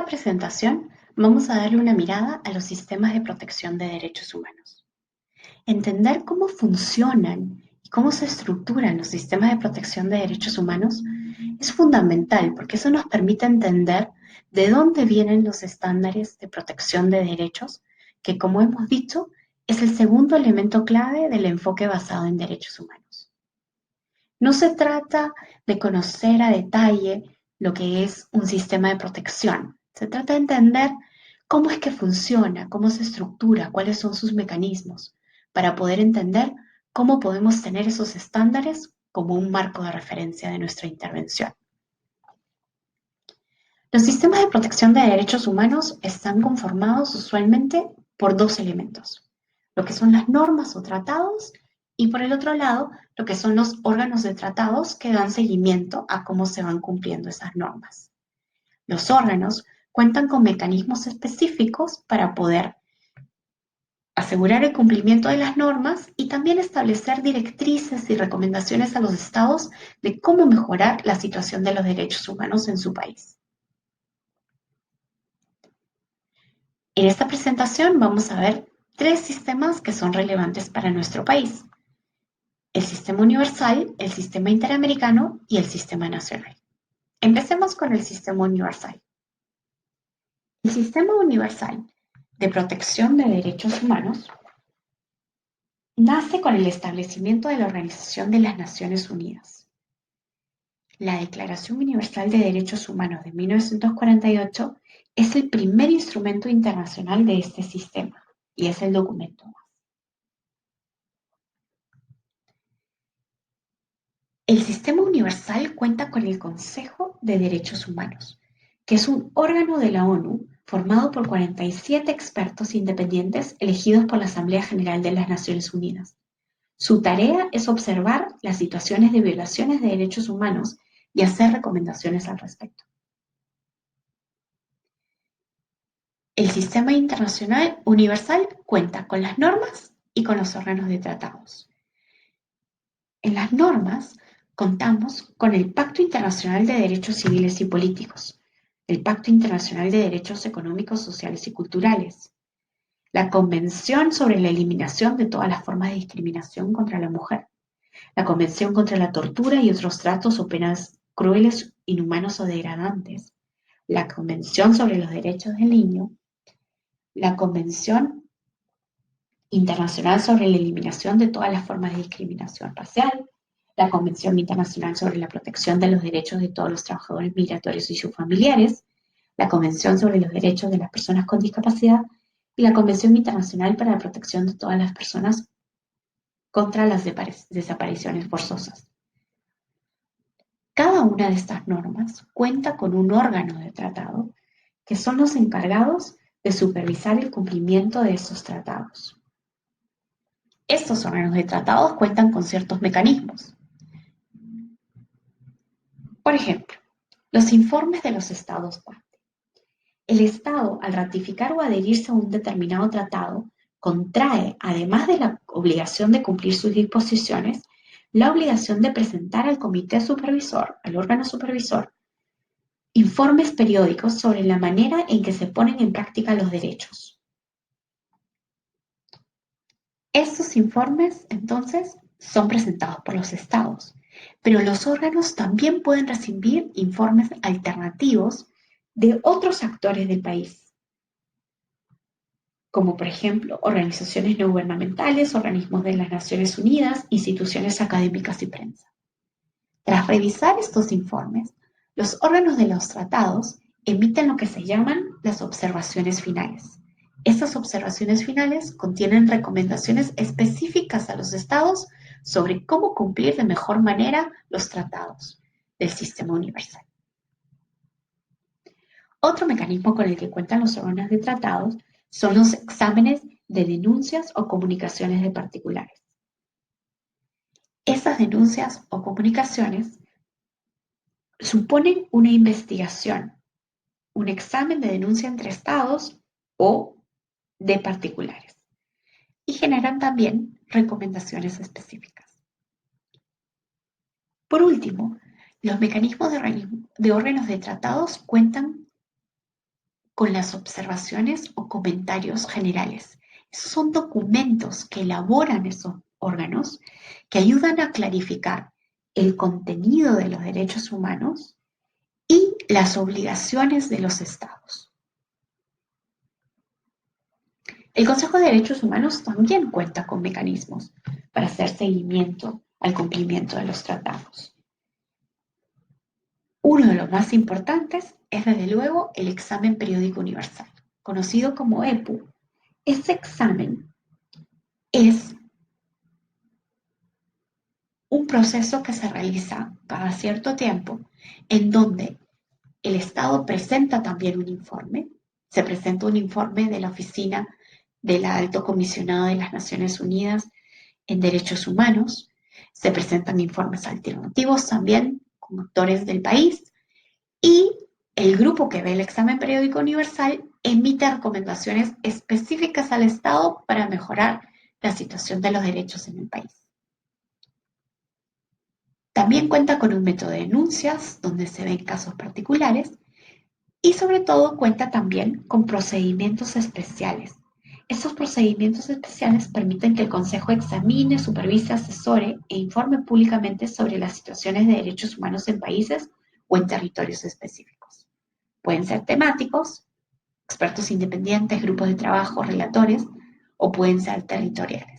esta presentación vamos a darle una mirada a los sistemas de protección de derechos humanos. Entender cómo funcionan y cómo se estructuran los sistemas de protección de derechos humanos es fundamental porque eso nos permite entender de dónde vienen los estándares de protección de derechos, que como hemos dicho, es el segundo elemento clave del enfoque basado en derechos humanos. No se trata de conocer a detalle lo que es un sistema de protección. Se trata de entender cómo es que funciona, cómo se estructura, cuáles son sus mecanismos, para poder entender cómo podemos tener esos estándares como un marco de referencia de nuestra intervención. Los sistemas de protección de derechos humanos están conformados usualmente por dos elementos, lo que son las normas o tratados y por el otro lado, lo que son los órganos de tratados que dan seguimiento a cómo se van cumpliendo esas normas. Los órganos cuentan con mecanismos específicos para poder asegurar el cumplimiento de las normas y también establecer directrices y recomendaciones a los estados de cómo mejorar la situación de los derechos humanos en su país. En esta presentación vamos a ver tres sistemas que son relevantes para nuestro país: el sistema universal, el sistema interamericano y el sistema nacional. Empecemos con el sistema universal. El sistema universal de protección de derechos humanos nace con el establecimiento de la Organización de las Naciones Unidas. La Declaración Universal de Derechos Humanos de 1948 es el primer instrumento internacional de este sistema y es el documento. El sistema universal cuenta con el Consejo de Derechos Humanos, que es un órgano de la ONU formado por 47 expertos independientes elegidos por la Asamblea General de las Naciones Unidas. Su tarea es observar las situaciones de violaciones de derechos humanos y hacer recomendaciones al respecto. El sistema internacional universal cuenta con las normas y con los órganos de tratados. En las normas contamos con el Pacto Internacional de Derechos Civiles y Políticos, el Pacto Internacional de Derechos Económicos, Sociales y Culturales, la Convención sobre la Eliminación de todas las formas de discriminación contra la mujer, la Convención contra la Tortura y otros tratos o penas crueles, inhumanos o degradantes, la Convención sobre los Derechos del Niño, la Convención Internacional sobre la Eliminación de todas las formas de discriminación racial, la Convención Internacional sobre la Protección de los Derechos de todos los trabajadores migratorios y sus familiares, la Convención sobre los Derechos de las Personas con Discapacidad y la Convención Internacional para la Protección de todas las personas contra las desapariciones forzosas. Cada una de estas normas cuenta con un órgano de tratado que son los encargados de supervisar el cumplimiento de esos tratados. Estos órganos de tratados cuentan con ciertos mecanismos. Por ejemplo, los informes de los estados parte. El Estado, al ratificar o adherirse a un determinado tratado, contrae, además de la obligación de cumplir sus disposiciones, la obligación de presentar al comité supervisor, al órgano supervisor, informes periódicos sobre la manera en que se ponen en práctica los derechos. Estos informes, entonces, son presentados por los estados, pero los órganos también pueden recibir informes alternativos de otros actores del país, como por ejemplo organizaciones no gubernamentales, organismos de las Naciones Unidas, instituciones académicas y prensa. Tras revisar estos informes, los órganos de los tratados emiten lo que se llaman las observaciones finales. Estas observaciones finales contienen recomendaciones específicas a los estados sobre cómo cumplir de mejor manera los tratados del sistema universal. Otro mecanismo con el que cuentan los órganos de tratados son los exámenes de denuncias o comunicaciones de particulares. Esas denuncias o comunicaciones suponen una investigación, un examen de denuncia entre estados o de particulares, y generan también recomendaciones específicas. Por último, los mecanismos de órganos de tratados cuentan con las observaciones o comentarios generales. Esos son documentos que elaboran esos órganos que ayudan a clarificar el contenido de los derechos humanos y las obligaciones de los estados. El Consejo de Derechos Humanos también cuenta con mecanismos para hacer seguimiento al cumplimiento de los tratados. Uno de los más importantes es, desde luego, el examen periódico universal, conocido como EPU. Ese examen es un proceso que se realiza cada cierto tiempo en donde el Estado presenta también un informe. Se presenta un informe de la Oficina de la Alto Comisionado de las Naciones Unidas en Derechos Humanos. Se presentan informes alternativos también con actores del país y el grupo que ve el examen periódico universal emite recomendaciones específicas al Estado para mejorar la situación de los derechos en el país. También cuenta con un método de denuncias donde se ven casos particulares y sobre todo cuenta también con procedimientos especiales. Estos procedimientos especiales permiten que el Consejo examine, supervise, asesore e informe públicamente sobre las situaciones de derechos humanos en países o en territorios específicos. Pueden ser temáticos, expertos independientes, grupos de trabajo, relatores, o pueden ser territoriales.